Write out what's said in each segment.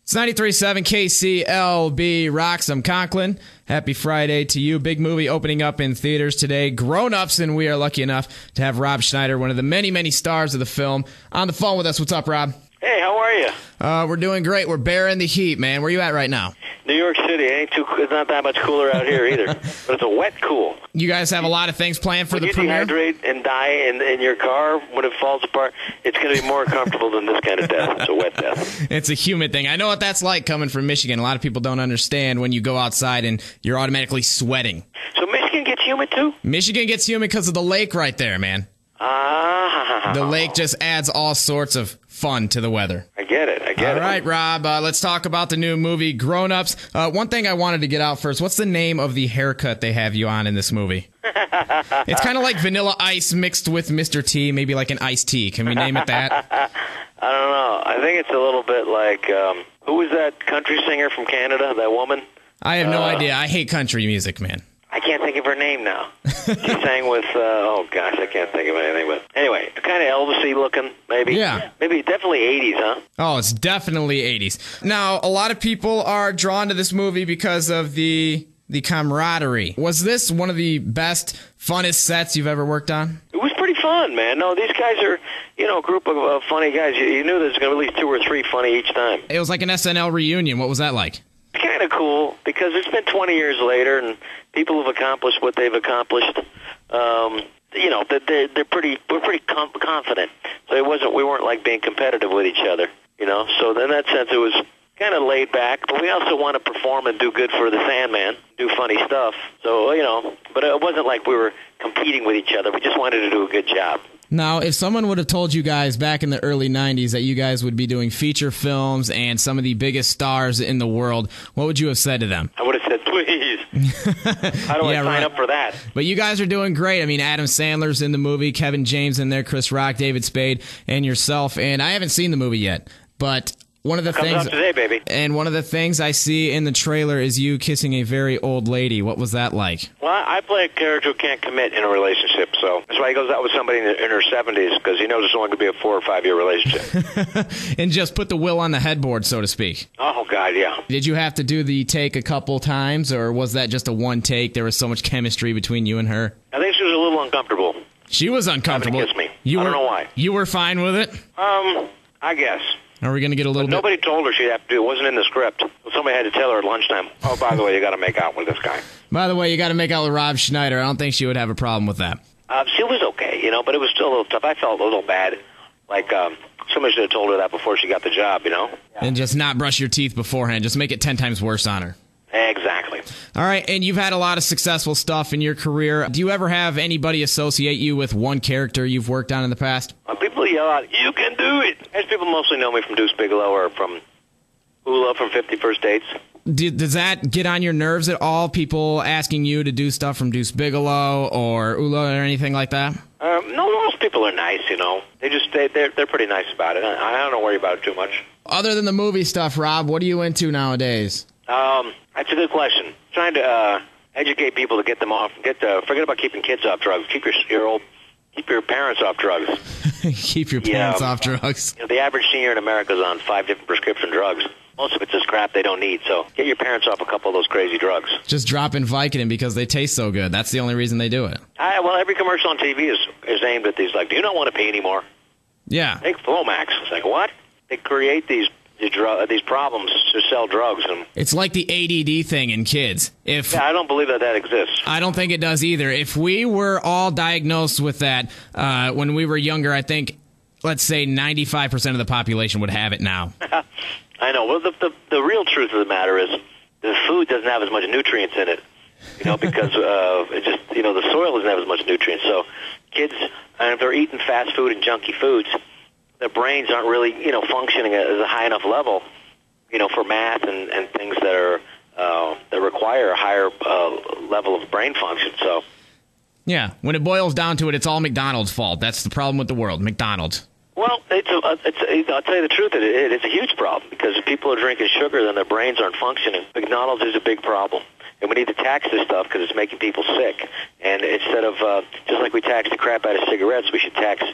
It's 93.7 KCLB rocks. I'm Conklin. Happy Friday to you. Big movie opening up in theaters today. Grown-ups, and we are lucky enough to have Rob Schneider, one of the many, many stars of the film, on the phone with us. What's up, Rob? Hey, how are you? We're doing great. We're bearing the heat, man. Where you at right now? New York City. It's not that much cooler out here either. But it's a wet cool. You guys have a lot of things planned for when the premiere? When you dehydrate and die in your car when it falls apart, it's going to be more comfortable than this kind of death. It's a wet death. It's a humid thing. I know what that's like coming from Michigan. A lot of people don't understand when you go outside and you're automatically sweating. So Michigan gets humid too? Michigan gets humid because of the lake right there, man. The lake just adds all sorts of fun to the weather. I get it. All right, Rob, let's talk about the new movie, Grown Ups. One thing I wanted to get out first, what's the name of the haircut they have you on in this movie? It's kind of like Vanilla Ice mixed with Mr. T, maybe like an iced tea. Can we name it that? I don't know. I think it's a little bit like, who was that country singer from Canada, that woman? I have no idea. I hate country music, man. I can't think of her name now. She sang with, oh gosh, I can't think of anything. But anyway, kind of Elvis-y looking, maybe. Yeah. Maybe definitely 80s, huh? Oh, it's definitely 80s. Now, a lot of people are drawn to this movie because of the camaraderie. Was this one of the best, funnest sets you've ever worked on? It was pretty fun, man. No, these guys are, a group of funny guys. You knew there was going to be at least 2 or 3 funny each time. It was like an SNL reunion. What was that like? It's kind of cool because it's been 20 years later and people have accomplished what they've accomplished. We're pretty confident. So we weren't like being competitive with each other, So in that sense, it was kind of laid back. But we also want to perform and do good for the Sandman, do funny stuff. So but it wasn't like we were competing with each other. We just wanted to do a good job. Now, if someone would have told you guys back in the early 90s that you guys would be doing feature films and some of the biggest stars in the world, what would you have said to them? I would have said, please. How do I sign up for that? But you guys are doing great. I mean, Adam Sandler's in the movie, Kevin James in there, Chris Rock, David Spade, and yourself. And I haven't seen the movie yet, but one of the things out today, baby. And one of the things I see in the trailer is you kissing a very old lady. What was that like? Well, I play a character who can't commit in a relationship, so that's why he goes out with somebody in her 70s, because he knows it's only going to be a 4 or 5 year relationship. And just put the will on the headboard, so to speak. Oh, God, yeah. Did you have to do the take a couple times, or was that just a one take? There was so much chemistry between you and her. I think she was a little uncomfortable. She was uncomfortable. Having to kiss me. I don't know why. You were fine with it? I guess. Are we going to get a little bit... Nobody told her she'd have to do it. It wasn't in the script. Somebody had to tell her at lunchtime, oh, by the way, you got to make out with this guy. By the way, you got to make out with Rob Schneider. I don't think she would have a problem with that. She was okay, but it was still a little tough. I felt a little bad. Like, somebody should have told her that before she got the job, And just not brush your teeth beforehand. Just make it 10 times worse on her. Exactly. All right, and you've had a lot of successful stuff in your career. Do you ever have anybody associate you with one character you've worked on in the past? People yell out, you can do it. As people mostly know me from Deuce Bigalow or from Hula from 50 First Dates. Does that get on your nerves at all, people asking you to do stuff from Deuce Bigalow or Ula or anything like that? No, most people are nice, They're pretty nice about it. I don't worry about it too much. Other than the movie stuff, Rob, what are you into nowadays? That's a good question. Trying to educate people to get them off. Forget about keeping kids off drugs. Keep your parents off drugs. Keep your parents off drugs. The average senior in America is on 5 different prescription drugs. Most of it's just crap they don't need. So get your parents off a couple of those crazy drugs. Just dropping Vicodin because they taste so good. That's the only reason they do it. Well, every commercial on TV is aimed at these. Like, do you not want to pee anymore? Yeah. Take Flomax. It's like, what? They create these problems to sell drugs. And it's like the ADD thing in kids. I don't believe that exists. I don't think it does either. If we were all diagnosed with that when we were younger, I think, let's say 95% of the population would have it now. I know. Well, the real truth of the matter is the food doesn't have as much nutrients in it, because the soil doesn't have as much nutrients. So kids, and if they're eating fast food and junky foods, their brains aren't really, functioning at a high enough level, for math and things that require a higher level of brain function. So, yeah, when it boils down to it, it's all McDonald's fault. That's the problem with the world, McDonald's. Well, I'll tell you the truth. It's a huge problem because if people are drinking sugar, then their brains aren't functioning. McDonald's is a big problem. And we need to tax this stuff because it's making people sick. And instead of, just like we tax the crap out of cigarettes, we should tax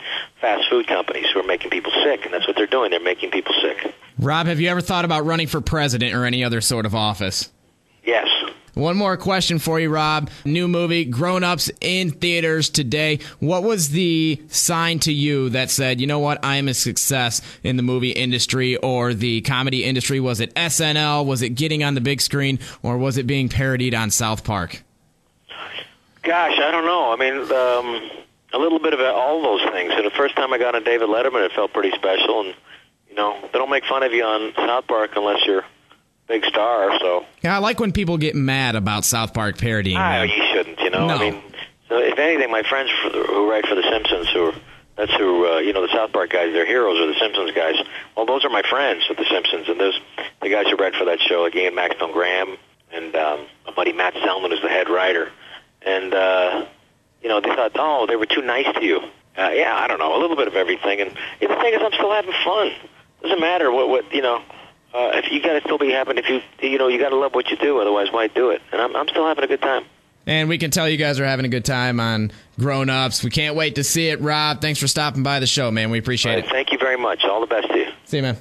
fast food companies who are making people sick. And that's what they're doing. They're making people sick. Rob, have you ever thought about running for president or any other sort of office? Yes. One more question for you, Rob. New movie, Grown Ups, in theaters today. What was the sign to you that said, you know what, I am a success in the movie industry or the comedy industry? Was it SNL? Was it getting on the big screen? Or was it being parodied on South Park? Gosh, I don't know. I mean, a little bit of all those things. So the first time I got on David Letterman, it felt pretty special. And, you know, they don't make fun of you on South Park unless you're big star, so. Yeah, I like when people get mad about South Park parodying. You shouldn't, you know. No. I mean, so if anything, my friends who write for The Simpsons, that's who, you know, the South Park guys, their heroes are the Simpsons guys. Well, those are my friends with The Simpsons, and those the guys who write for that show, like Ian Maxwell Graham and my buddy Matt Selman is the head writer. And, you know, they thought, oh, they were too nice to you. Yeah, I don't know, a little bit of everything. And the thing is, I'm still having fun. Doesn't matter what you know. If you got to still be happy, if you know, you got to love what you do. Otherwise, why do it? And I'm still having a good time. And we can tell you guys are having a good time on Grown Ups. We can't wait to see it, Rob. Thanks for stopping by the show, man. We appreciate it. Thank you very much. All the best to you. See you, man.